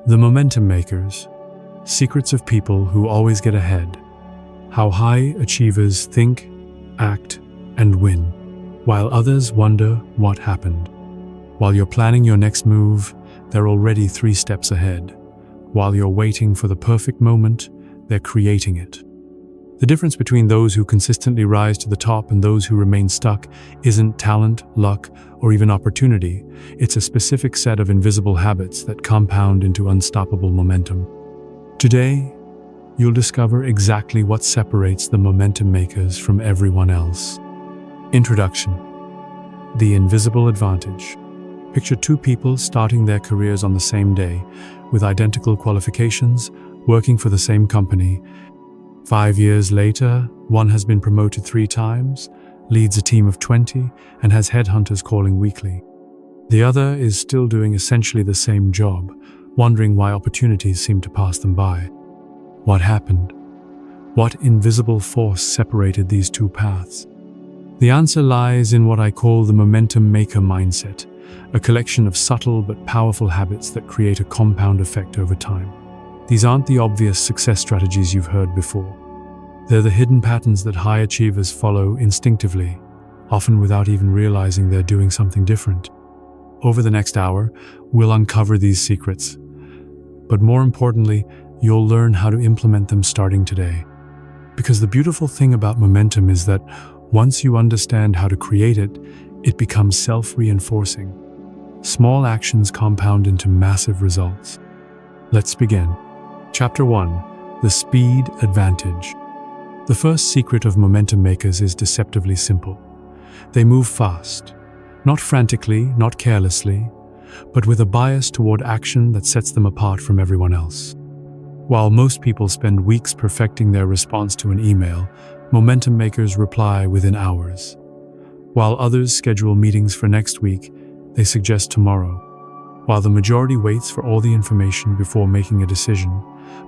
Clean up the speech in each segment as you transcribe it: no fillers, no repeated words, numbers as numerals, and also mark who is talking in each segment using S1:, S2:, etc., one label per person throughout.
S1: The Momentum Makers, Secrets of People Who Always Get Ahead. How high achievers think, act, and win, while others wonder what happened. While you're planning your next move, they're already 3 steps ahead. While you're waiting for the perfect moment, they're creating it. The difference between those who consistently rise to the top and those who remain stuck isn't talent, luck, or even opportunity. It's a specific set of invisible habits that compound into unstoppable momentum. Today, you'll discover exactly what separates the momentum makers from everyone else. Introduction: The invisible advantage. Picture 2 people starting their careers on the same day, with identical qualifications, working for the same company. 5 years later, one has been promoted 3 times, leads a team of 20, and has headhunters calling weekly. The other is still doing essentially the same job, wondering why opportunities seem to pass them by. What happened? What invisible force separated these 2 paths? The answer lies in what I call the momentum maker mindset, a collection of subtle but powerful habits that create a compound effect over time. These aren't the obvious success strategies you've heard before. They're the hidden patterns that high achievers follow instinctively, often without even realizing they're doing something different. Over the next hour, we'll uncover these secrets. But more importantly, you'll learn how to implement them starting today. Because the beautiful thing about momentum is that once you understand how to create it, it becomes self-reinforcing. Small actions compound into massive results. Let's begin. Chapter 1: The Speed Advantage. The first secret of momentum makers is deceptively simple. They move fast, not frantically, not carelessly, but with a bias toward action that sets them apart from everyone else. While most people spend weeks perfecting their response to an email, momentum makers reply within hours. While others schedule meetings for next week, they suggest tomorrow. While the majority waits for all the information before making a decision,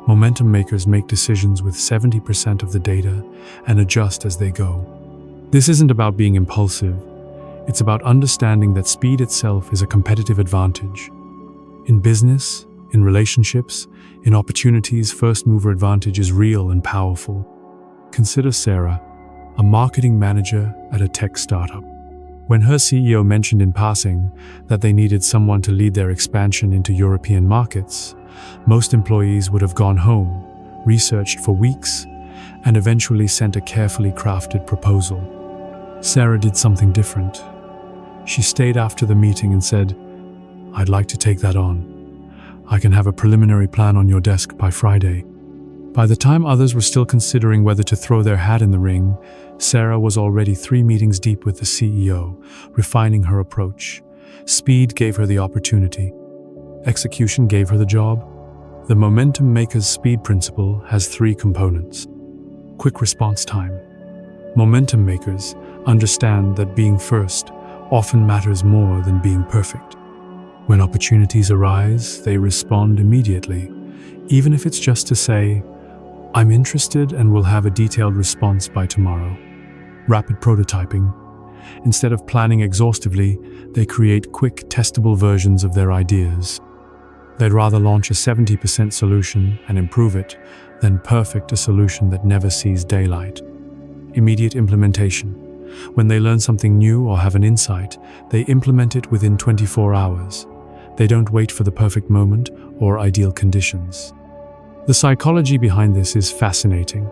S1: momentum makers make decisions with 70% of the data and adjust as they go. This isn't about being impulsive. It's about understanding that speed itself is a competitive advantage. In business, in relationships, in opportunities, first mover advantage is real and powerful. Consider Sarah, a marketing manager at a tech startup. When her CEO mentioned in passing that they needed someone to lead their expansion into European markets, most employees would have gone home, researched for weeks, and eventually sent a carefully crafted proposal. Sarah did something different. She stayed after the meeting and said, "I'd like to take that on. I can have a preliminary plan on your desk by Friday." By the time others were still considering whether to throw their hat in the ring, Sarah was already 3 meetings deep with the CEO, refining her approach. Speed gave her the opportunity. Execution gave her the job. The momentum maker's speed principle has 3 components. Quick response time. Momentum makers understand that being first often matters more than being perfect. When opportunities arise, they respond immediately, even if it's just to say, "I'm interested and will have a detailed response by tomorrow." Rapid prototyping. Instead of planning exhaustively, they create quick, testable versions of their ideas. They'd rather launch a 70% solution and improve it than perfect a solution that never sees daylight. Immediate implementation. When they learn something new or have an insight, they implement it within 24 hours. They don't wait for the perfect moment or ideal conditions. The psychology behind this is fascinating.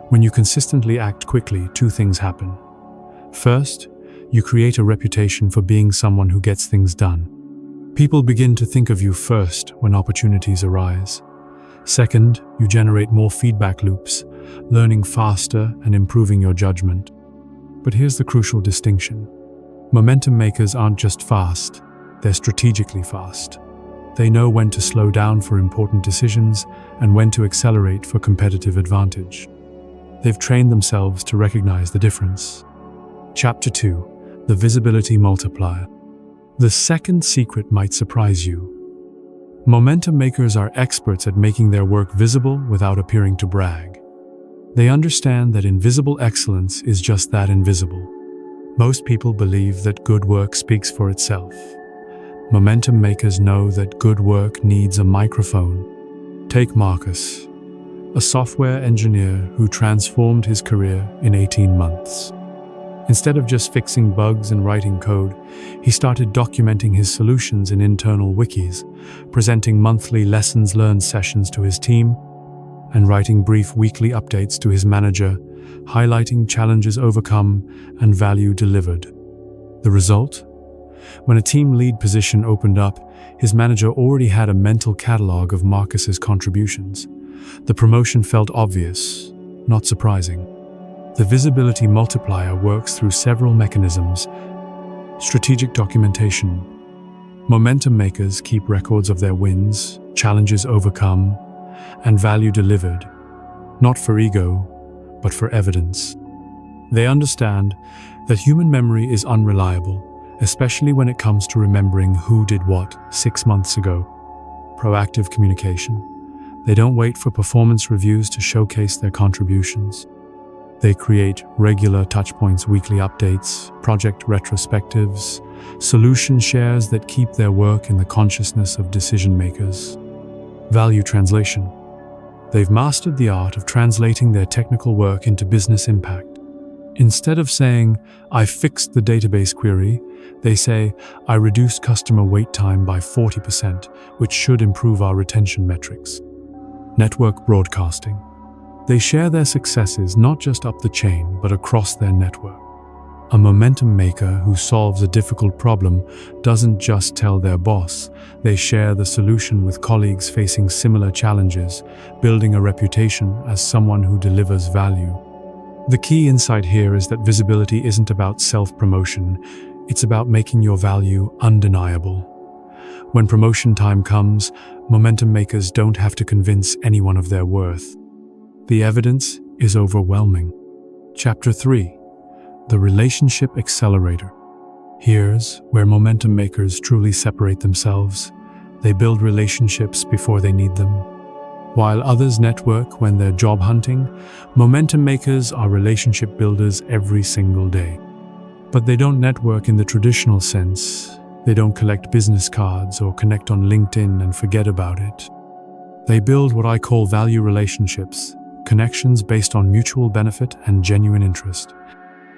S1: When you consistently act quickly, 2 things happen. First, you create a reputation for being someone who gets things done. People begin to think of you first when opportunities arise. Second, you generate more feedback loops, learning faster and improving your judgment. But here's the crucial distinction. Momentum makers aren't just fast, they're strategically fast. They know when to slow down for important decisions and when to accelerate for competitive advantage. They've trained themselves to recognize the difference. Chapter 2: The Visibility Multiplier. The second secret might surprise you. Momentum makers are experts at making their work visible without appearing to brag. They understand that invisible excellence is just that, invisible. Most people believe that good work speaks for itself. Momentum makers know that good work needs a microphone. Take Marcus, a software engineer who transformed his career in 18 months. Instead of just fixing bugs and writing code, he started documenting his solutions in internal wikis, presenting monthly lessons learned sessions to his team, and writing brief weekly updates to his manager, highlighting challenges overcome and value delivered. The result? When a team lead position opened up, his manager already had a mental catalog of Marcus's contributions. The promotion felt obvious, not surprising. The visibility multiplier works through several mechanisms. Strategic documentation. Momentum makers keep records of their wins, challenges overcome, and value delivered, not for ego, but for evidence. They understand that human memory is unreliable, especially when it comes to remembering who did what 6 months ago. Proactive communication. They don't wait for performance reviews to showcase their contributions. They create regular touchpoints, weekly updates, project retrospectives, solution shares that keep their work in the consciousness of decision makers. Value translation. They've mastered the art of translating their technical work into business impact. Instead of saying, "I fixed the database query," they say, "I reduced customer wait time by 40%, which should improve our retention metrics." Network broadcasting. They share their successes not just up the chain, but across their network. A momentum maker who solves a difficult problem doesn't just tell their boss, they share the solution with colleagues facing similar challenges, building a reputation as someone who delivers value. The key insight here is that visibility isn't about self-promotion, it's about making your value undeniable. When promotion time comes, momentum makers don't have to convince anyone of their worth. The evidence is overwhelming. Chapter 3. The Relationship Accelerator. Here's where momentum makers truly separate themselves. They build relationships before they need them. While others network when they're job hunting, momentum makers are relationship builders every single day. But they don't network in the traditional sense. They don't collect business cards or connect on LinkedIn and forget about it. They build what I call value relationships, connections based on mutual benefit and genuine interest.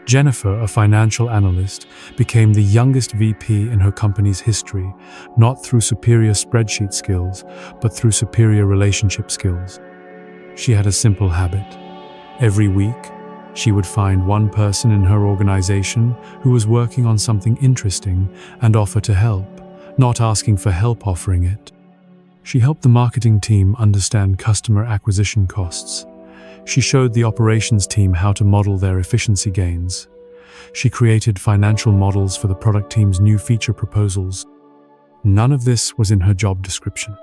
S1: Jennifer, a financial analyst, became the youngest VP in her company's history, not through superior spreadsheet skills, but through superior relationship skills. She had a simple habit. Every week, she would find one person in her organization who was working on something interesting and offer to help, not asking for help offering it. She helped the marketing team understand customer acquisition costs. She showed the operations team how to model their efficiency gains. She created financial models for the product team's new feature proposals. None of this was in her job description.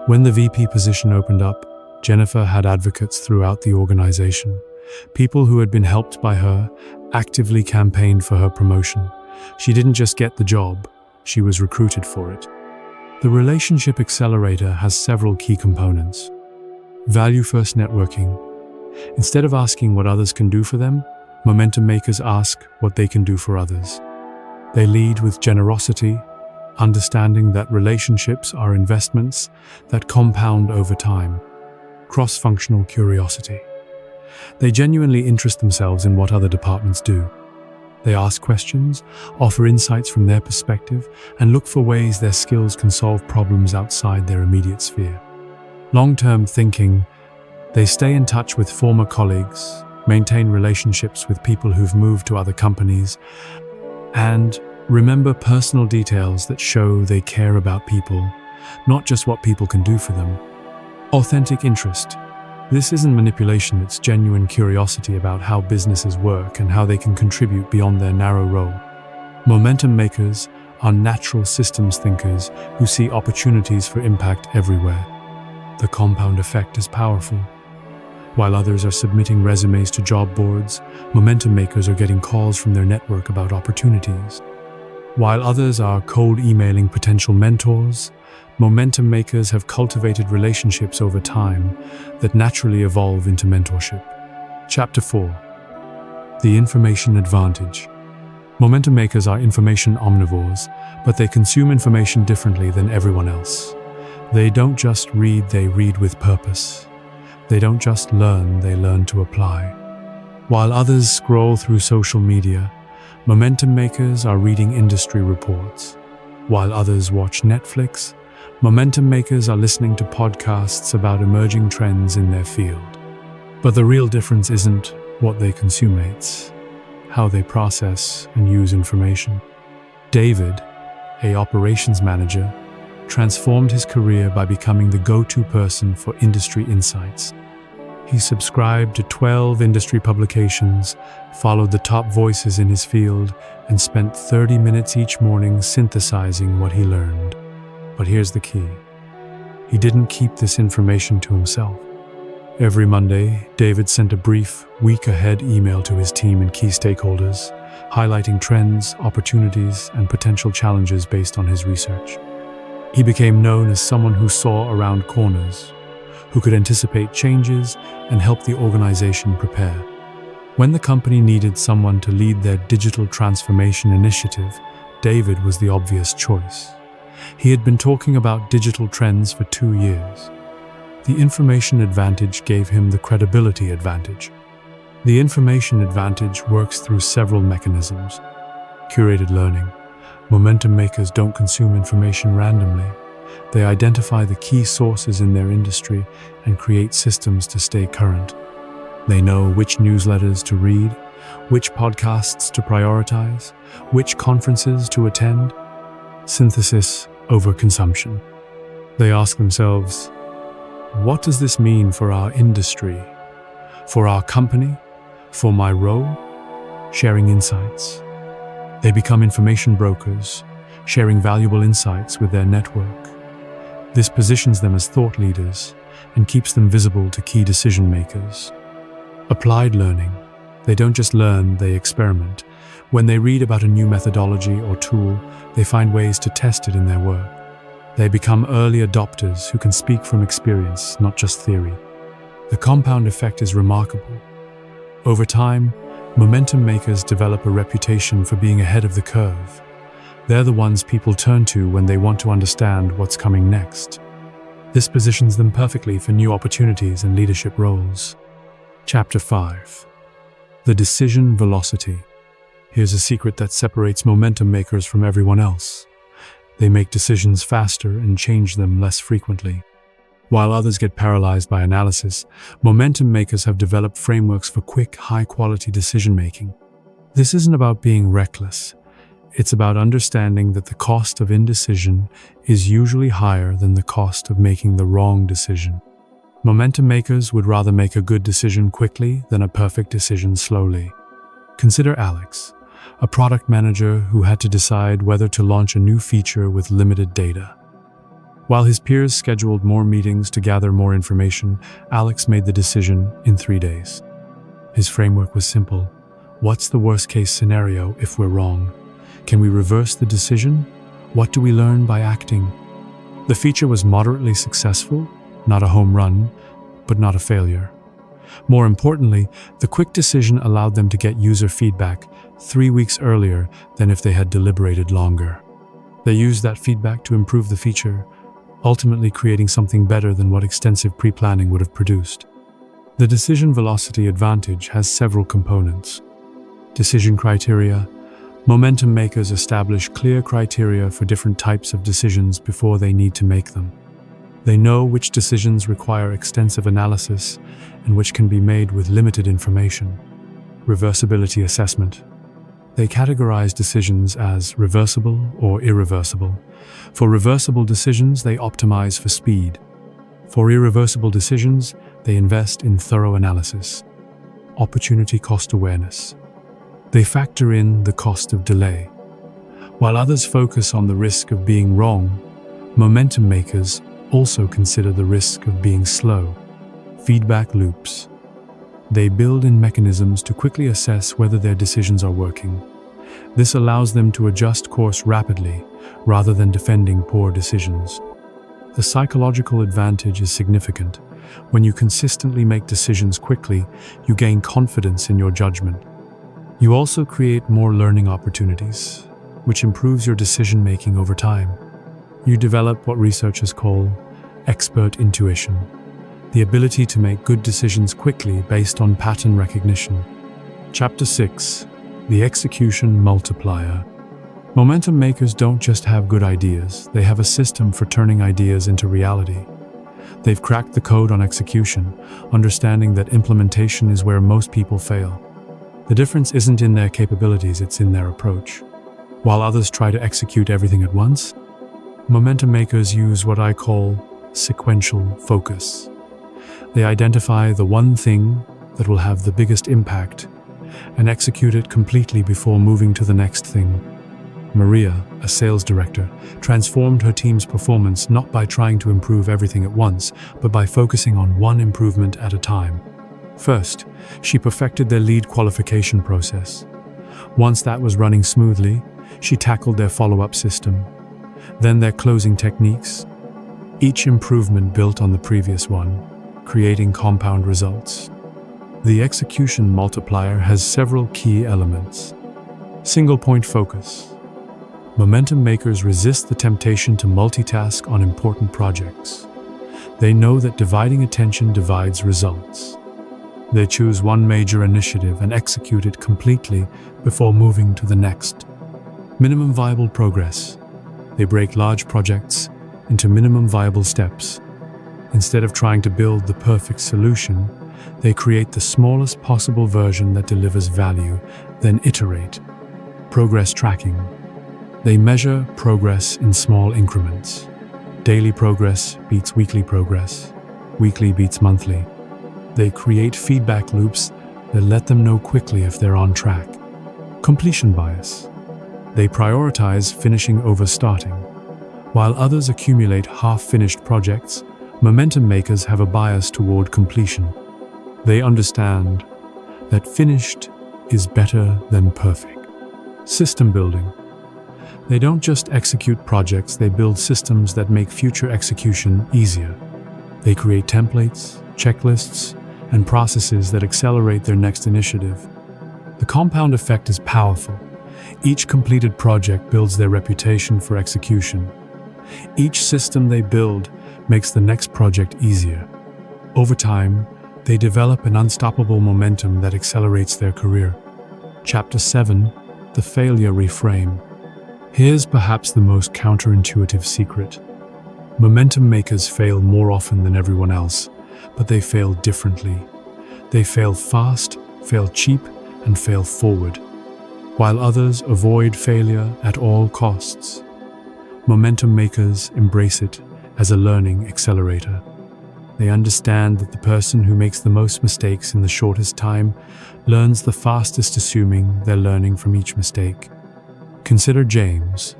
S1: When the VP position opened up, Jennifer had advocates throughout the organization. People who had been helped by her actively campaigned for her promotion. She didn't just get the job, she was recruited for it. The Relationship Accelerator has several key components. Value-first networking. Instead of asking what others can do for them, momentum makers ask what they can do for others. They lead with generosity, understanding that relationships are investments that compound over time. Cross-functional curiosity. They genuinely interest themselves in what other departments do. They ask questions, offer insights from their perspective, and look for ways their skills can solve problems outside their immediate sphere. Long-term thinking. They stay in touch with former colleagues, maintain relationships with people who've moved to other companies, and remember personal details that show they care about people, not just what people can do for them. Authentic interest. This isn't manipulation, it's genuine curiosity about how businesses work and how they can contribute beyond their narrow role. Momentum makers are natural systems thinkers who see opportunities for impact everywhere. The compound effect is powerful. While others are submitting resumes to job boards, momentum makers are getting calls from their network about opportunities. While others are cold emailing potential mentors, momentum makers have cultivated relationships over time that naturally evolve into mentorship. Chapter 4. The Information Advantage. Momentum makers are information omnivores, but they consume information differently than everyone else. They don't just read, they read with purpose. They don't just learn, they learn to apply. While others scroll through social media, momentum makers are reading industry reports. While others watch Netflix, momentum makers are listening to podcasts about emerging trends in their field. But the real difference isn't what they consume, it's how they process and use information. David, an operations manager, transformed his career by becoming the go-to person for industry insights. He subscribed to 12 industry publications, followed the top voices in his field, and spent 30 minutes each morning synthesizing what he learned. But here's the key. He didn't keep this information to himself. Every Monday, David sent a brief, week-ahead email to his team and key stakeholders, highlighting trends, opportunities, and potential challenges based on his research. He became known as someone who saw around corners, who could anticipate changes and help the organization prepare. When the company needed someone to lead their digital transformation initiative, David was the obvious choice. He had been talking about digital trends for 2 years. The information advantage gave him the credibility advantage. The information advantage works through several mechanisms. Curated learning. Momentum makers don't consume information randomly. They identify the key sources in their industry and create systems to stay current. They know which newsletters to read, which podcasts to prioritize, which conferences to attend. Synthesis over consumption. They ask themselves, what does this mean for our industry, for our company, for my role? Sharing insights. They become information brokers, sharing valuable insights with their network. This positions them as thought leaders and keeps them visible to key decision makers. Applied learning. They don't just learn, they experiment. When they read about a new methodology or tool, they find ways to test it in their work. They become early adopters who can speak from experience, not just theory. The compound effect is remarkable. Over time, momentum makers develop a reputation for being ahead of the curve. They're the ones people turn to when they want to understand what's coming next. This positions them perfectly for new opportunities and leadership roles. Chapter 5. The decision velocity. Here's a secret that separates momentum makers from everyone else. They make decisions faster and change them less frequently. While others get paralyzed by analysis, momentum makers have developed frameworks for quick, high-quality decision-making. This isn't about being reckless. It's about understanding that the cost of indecision is usually higher than the cost of making the wrong decision. Momentum makers would rather make a good decision quickly than a perfect decision slowly. Consider Alex, a product manager who had to decide whether to launch a new feature with limited data. While his peers scheduled more meetings to gather more information, Alex made the decision in 3 days. His framework was simple. What's the worst-case scenario if we're wrong? Can we reverse the decision? What do we learn by acting? The feature was moderately successful, not a home run, but not a failure. More importantly, the quick decision allowed them to get user feedback 3 weeks earlier than if they had deliberated longer. They used that feedback to improve the feature, ultimately creating something better than what extensive pre-planning would have produced. The decision velocity advantage has several components. Decision criteria. Momentum makers establish clear criteria for different types of decisions before they need to make them. They know which decisions require extensive analysis and which can be made with limited information. Reversibility assessment. They categorize decisions as reversible or irreversible. For reversible decisions, they optimize for speed. For irreversible decisions, they invest in thorough analysis. Opportunity cost awareness. They factor in the cost of delay. While others focus on the risk of being wrong, momentum makers also consider the risk of being slow. Feedback loops. They build in mechanisms to quickly assess whether their decisions are working. This allows them to adjust course rapidly, rather than defending poor decisions. The psychological advantage is significant. When you consistently make decisions quickly, you gain confidence in your judgment. You also create more learning opportunities, which improves your decision-making over time. You develop what researchers call expert intuition, the ability to make good decisions quickly based on pattern recognition. Chapter 6: The Execution Multiplier. Momentum makers don't just have good ideas, they have a system for turning ideas into reality. They've cracked the code on execution, understanding that implementation is where most people fail. The difference isn't in their capabilities, it's in their approach. While others try to execute everything at once, momentum makers use what I call sequential focus. They identify the one thing that will have the biggest impact and execute it completely before moving to the next thing. Maria, a sales director, transformed her team's performance not by trying to improve everything at once, but by focusing on one improvement at a time. First, she perfected their lead qualification process. Once that was running smoothly, she tackled their follow-up system, then their closing techniques. Each improvement built on the previous one, creating compound results. The execution multiplier has several key elements. Single-point focus. Momentum makers resist the temptation to multitask on important projects. They know that dividing attention divides results. They choose one major initiative and execute it completely before moving to the next. Minimum viable progress. They break large projects into minimum viable steps. Instead of trying to build the perfect solution, they create the smallest possible version that delivers value, then iterate. Progress tracking. They measure progress in small increments. Daily progress beats weekly progress. Weekly beats monthly. They create feedback loops that let them know quickly if they're on track. Completion bias. They prioritize finishing over starting. While others accumulate half-finished projects, momentum makers have a bias toward completion. They understand that finished is better than perfect. System building. They don't just execute projects, they build systems that make future execution easier. They create templates, checklists, and processes that accelerate their next initiative. The compound effect is powerful. Each completed project builds their reputation for execution. Each system they build makes the next project easier. Over time, they develop an unstoppable momentum that accelerates their career. Chapter 7: The Failure Reframe. Here's perhaps the most counterintuitive secret. Momentum makers fail more often than everyone else, but they fail differently. They fail fast, fail cheap, and fail forward, while others avoid failure at all costs. Momentum makers embrace it as a learning accelerator. They understand that the person who makes the most mistakes in the shortest time learns the fastest, assuming they're learning from each mistake. Consider James,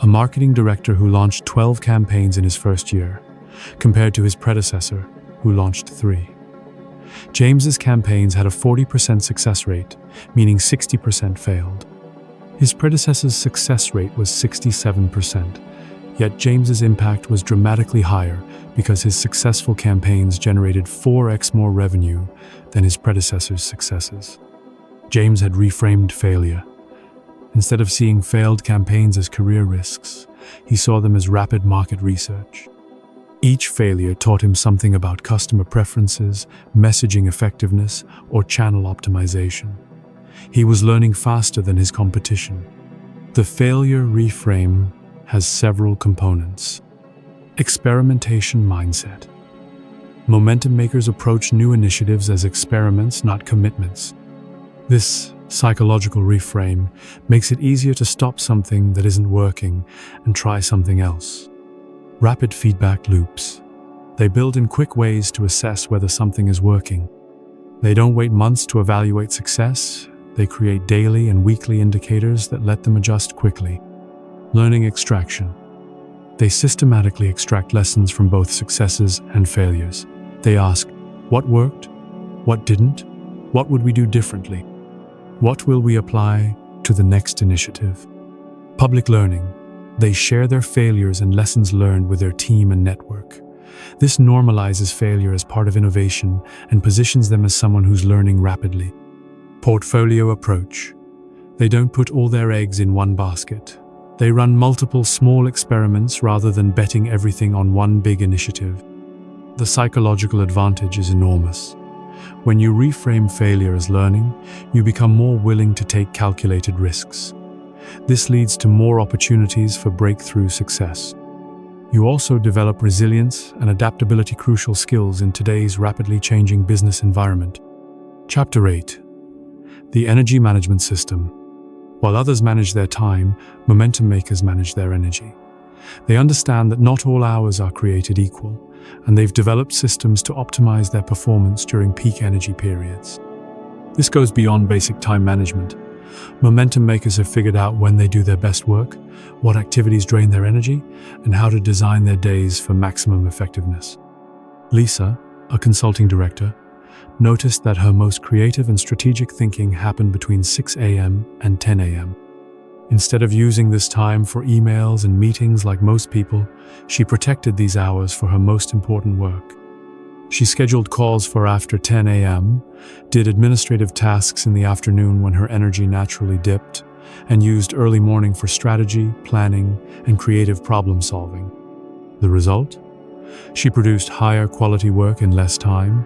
S1: a marketing director who launched 12 campaigns in his first year, compared to his predecessor, who launched 3. James's campaigns had a 40% success rate, meaning 60% failed. His predecessor's success rate was 67%, yet James's impact was dramatically higher because his successful campaigns generated 4x more revenue than his predecessor's successes. James had reframed failure. Instead of seeing failed campaigns as career risks, he saw them as rapid market research. Each failure taught him something about customer preferences, messaging effectiveness, or channel optimization. He was learning faster than his competition. The failure reframe has several components. Experimentation mindset. Momentum makers approach new initiatives as experiments, not commitments. This psychological reframe makes it easier to stop something that isn't working and try something else. Rapid feedback loops. They build in quick ways to assess whether something is working. They don't wait months to evaluate success. They create daily and weekly indicators that let them adjust quickly. Learning extraction. They systematically extract lessons from both successes and failures. They ask, what worked? What didn't? What would we do differently? What will we apply to the next initiative? Public learning. They share their failures and lessons learned with their team and network. This normalizes failure as part of innovation and positions them as someone who's learning rapidly. Portfolio approach. They don't put all their eggs in one basket. They run multiple small experiments rather than betting everything on one big initiative. The psychological advantage is enormous. When you reframe failure as learning, you become more willing to take calculated risks. This leads to more opportunities for breakthrough success. You also develop resilience and adaptability, crucial skills in today's rapidly changing business environment. Chapter 8. The Energy Management System. While others manage their time, momentum makers manage their energy. They understand that not all hours are created equal, and they've developed systems to optimize their performance during peak energy periods. This goes beyond basic time management. Momentum makers have figured out when they do their best work, what activities drain their energy, and how to design their days for maximum effectiveness. Lisa, a consulting director, noticed that her most creative and strategic thinking happened between 6 a.m. and 10 a.m. Instead of using this time for emails and meetings like most people, she protected these hours for her most important work. She scheduled calls for after 10 a.m., did administrative tasks in the afternoon when her energy naturally dipped, and used early morning for strategy, planning, and creative problem solving. The result? She produced higher quality work in less time,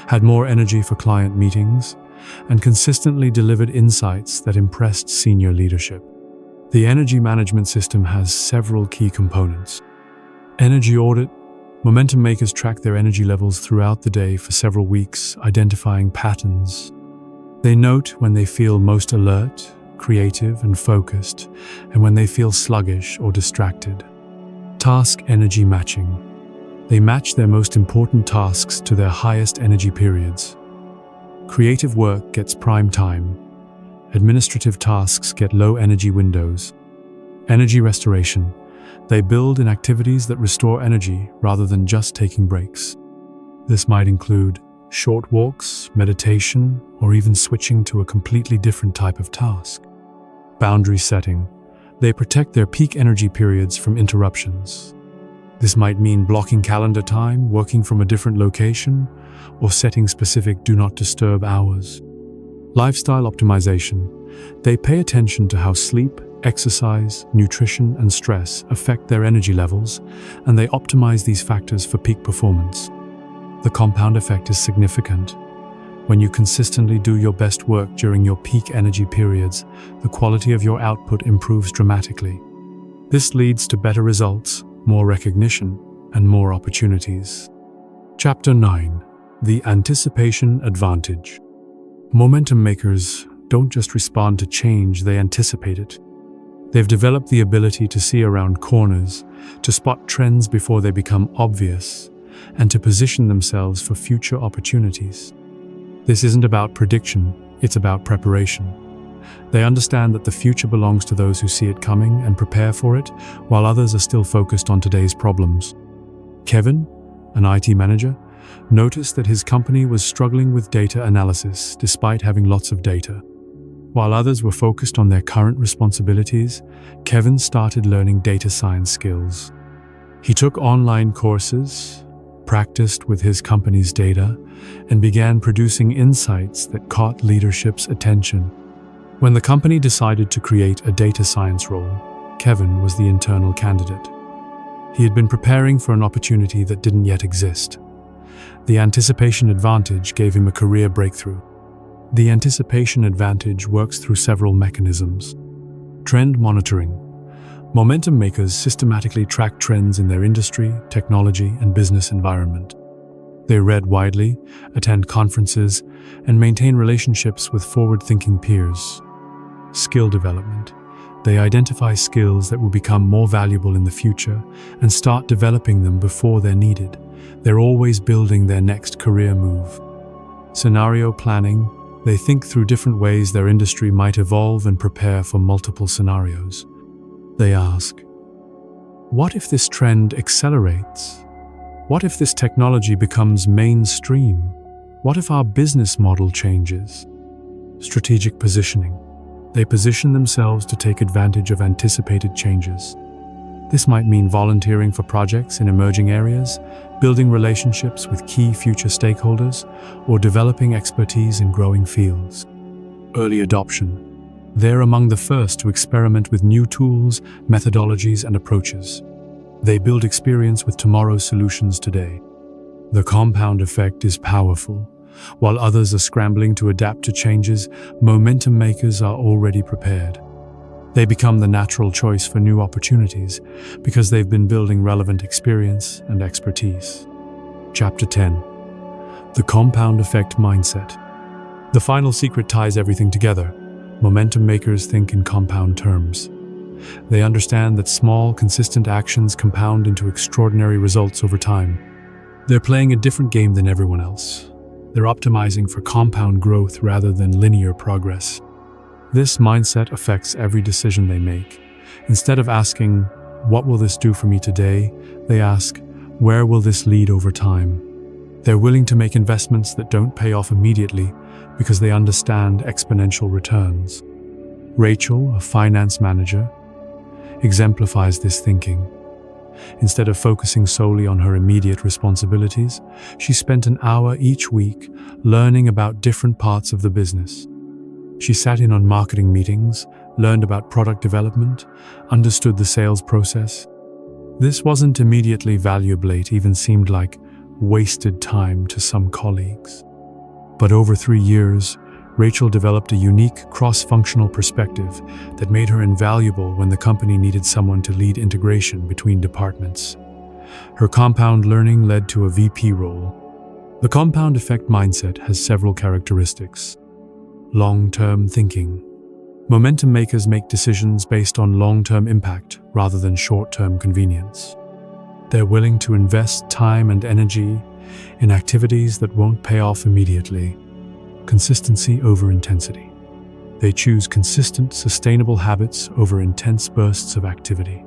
S1: had more energy for client meetings, and consistently delivered insights that impressed senior leadership. The energy management system has several key components. Energy audit. Momentum makers track their energy levels throughout the day for several weeks, identifying patterns. They note when they feel most alert, creative, and focused, and when they feel sluggish or distracted. Task energy matching. They match their most important tasks to their highest energy periods. Creative work gets prime time. Administrative tasks get low energy windows. Energy restoration. They build in activities that restore energy rather than just taking breaks. This might include short walks, meditation, or even switching to a completely different type of task. Boundary setting. They protect their peak energy periods from interruptions. This might mean blocking calendar time, working from a different location, or setting specific do not disturb hours. Lifestyle optimization. They pay attention to how sleep, exercise, nutrition, and stress affect their energy levels, and they optimize these factors for peak performance. The compound effect is significant. When you consistently do your best work during your peak energy periods, the quality of your output improves dramatically. This leads to better results, more recognition, and more opportunities. Chapter 9. The Anticipation Advantage. Momentum makers don't just respond to change, they anticipate it. They've developed the ability to see around corners, to spot trends before they become obvious, and to position themselves for future opportunities. This isn't about prediction, it's about preparation. They understand that the future belongs to those who see it coming and prepare for it, while others are still focused on today's problems. Kevin, an IT manager, noticed that his company was struggling with data analysis despite having lots of data. While others were focused on their current responsibilities, Kevin started learning data science skills. He took online courses, practiced with his company's data, and began producing insights that caught leadership's attention. When the company decided to create a data science role, Kevin was the internal candidate. He had been preparing for an opportunity that didn't yet exist. The anticipation advantage gave him a career breakthrough. The anticipation advantage works through several mechanisms. Trend monitoring. Momentum makers systematically track trends in their industry, technology, and business environment. They read widely, attend conferences, and maintain relationships with forward-thinking peers. Skill development. They identify skills that will become more valuable in the future and start developing them before they're needed. They're always building their next career move. Scenario planning. They think through different ways their industry might evolve and prepare for multiple scenarios. They ask, what if this trend accelerates? What if this technology becomes mainstream? What if our business model changes? Strategic positioning. They position themselves to take advantage of anticipated changes. This might mean volunteering for projects in emerging areas, building relationships with key future stakeholders, or developing expertise in growing fields. Early adoption. They're among the first to experiment with new tools, methodologies, and approaches. They build experience with tomorrow's solutions today. The compound effect is powerful. While others are scrambling to adapt to changes, momentum makers are already prepared. They become the natural choice for new opportunities because they've been building relevant experience and expertise. Chapter 10. The Compound Effect Mindset. The final secret ties everything together. Momentum makers think in compound terms. They understand that small, consistent actions compound into extraordinary results over time. They're playing a different game than everyone else. They're optimizing for compound growth rather than linear progress. This mindset affects every decision they make. Instead of asking, "What will this do for me today?" they ask, "Where will this lead over time?" They're willing to make investments that don't pay off immediately because they understand exponential returns. Rachel, a finance manager, exemplifies this thinking. Instead of focusing solely on her immediate responsibilities, she spent an hour each week learning about different parts of the business. She sat in on marketing meetings, learned about product development, understood the sales process. This wasn't immediately valuable, it even seemed like wasted time to some colleagues. But over 3 years, Rachel developed a unique cross-functional perspective that made her invaluable when the company needed someone to lead integration between departments. Her compound learning led to a VP role. The compound effect mindset has several characteristics. Long-term thinking. Momentum makers make decisions based on long-term impact rather than short-term convenience. They're willing to invest time and energy in activities that won't pay off immediately. Consistency over intensity. They choose consistent, sustainable habits over intense bursts of activity.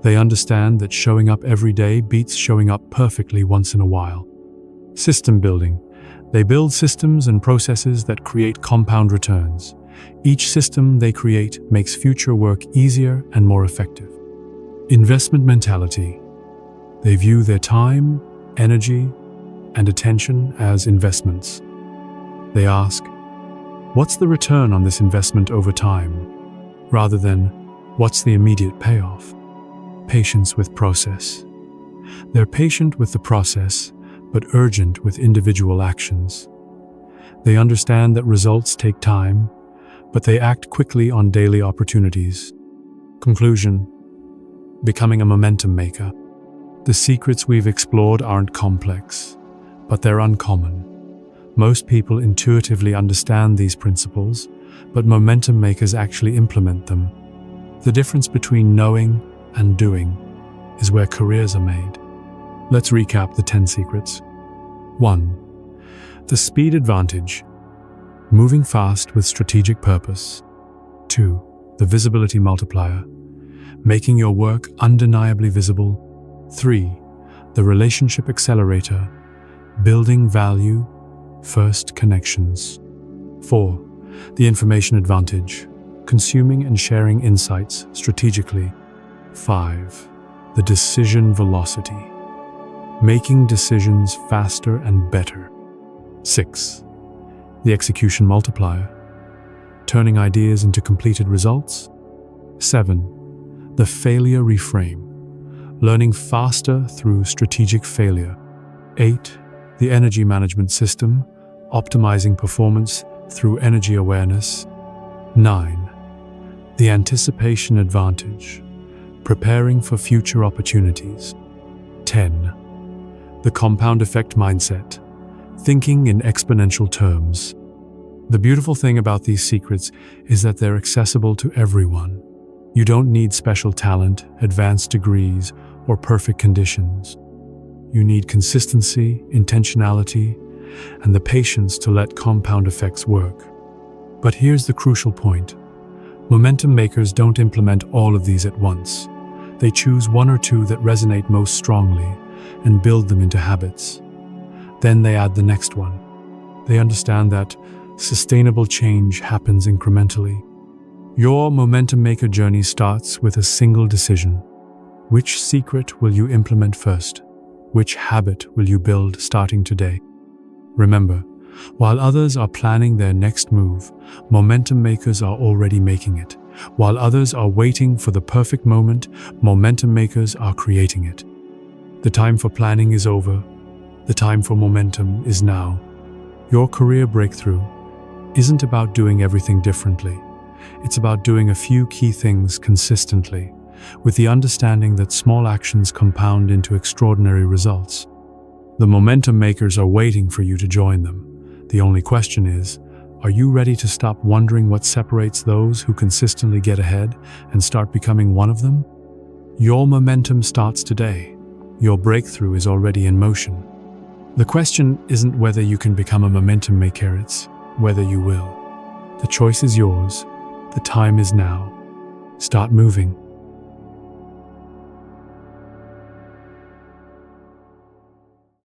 S1: They understand that showing up every day beats showing up perfectly once in a while. System building. They build systems and processes that create compound returns. Each system they create makes future work easier and more effective. Investment mentality. They view their time, energy, and attention as investments. They ask, "What's the return on this investment over time?" rather than, "What's the immediate payoff?" Patience with process. They're patient with the process, but urgent with individual actions. They understand that results take time, but they act quickly on daily opportunities. Conclusion: becoming a momentum maker. The secrets we've explored aren't complex, but they're uncommon. Most people intuitively understand these principles, but momentum makers actually implement them. The difference between knowing and doing is where careers are made. Let's recap the 10 secrets. 1. The speed advantage. Moving fast with strategic purpose. 2. The visibility multiplier. Making your work undeniably visible. 3. The Relationship Accelerator. Building value, first connections. 4. The information advantage. Consuming and sharing insights strategically. 5. The decision velocity. Making decisions faster and better. 6. The execution multiplier. Turning ideas into completed results. 7. The failure reframe. Learning faster through strategic failure. 8. The energy management system. Optimizing performance through energy awareness. 9. The anticipation advantage. Preparing for future opportunities. 10. The compound effect mindset. Thinking in exponential terms. The beautiful thing about these secrets is that they're accessible to everyone. You don't need special talent, advanced degrees, or perfect conditions. You need consistency, intentionality, and the patience to let compound effects work. But here's the crucial point. Momentum makers don't implement all of these at once. They choose one or two that resonate most strongly and build them into habits. Then they add the next one. They understand that sustainable change happens incrementally. Your momentum maker journey starts with a single decision. Which secret will you implement first? Which habit will you build starting today? Remember, While others are planning their next move, momentum makers are already making it. While others are waiting for the perfect moment, momentum makers are creating it. The time for planning is over. The time for momentum is now. Your career breakthrough isn't about doing everything differently. It's about doing a few key things consistently, with the understanding that small actions compound into extraordinary results. The momentum makers are waiting for you to join them. The only question is, are you ready to stop wondering what separates those who consistently get ahead and start becoming one of them? Your momentum starts today. Your breakthrough is already in motion. The question isn't whether you can become a momentum maker, it's whether you will. The choice is yours. The time is now. Start moving.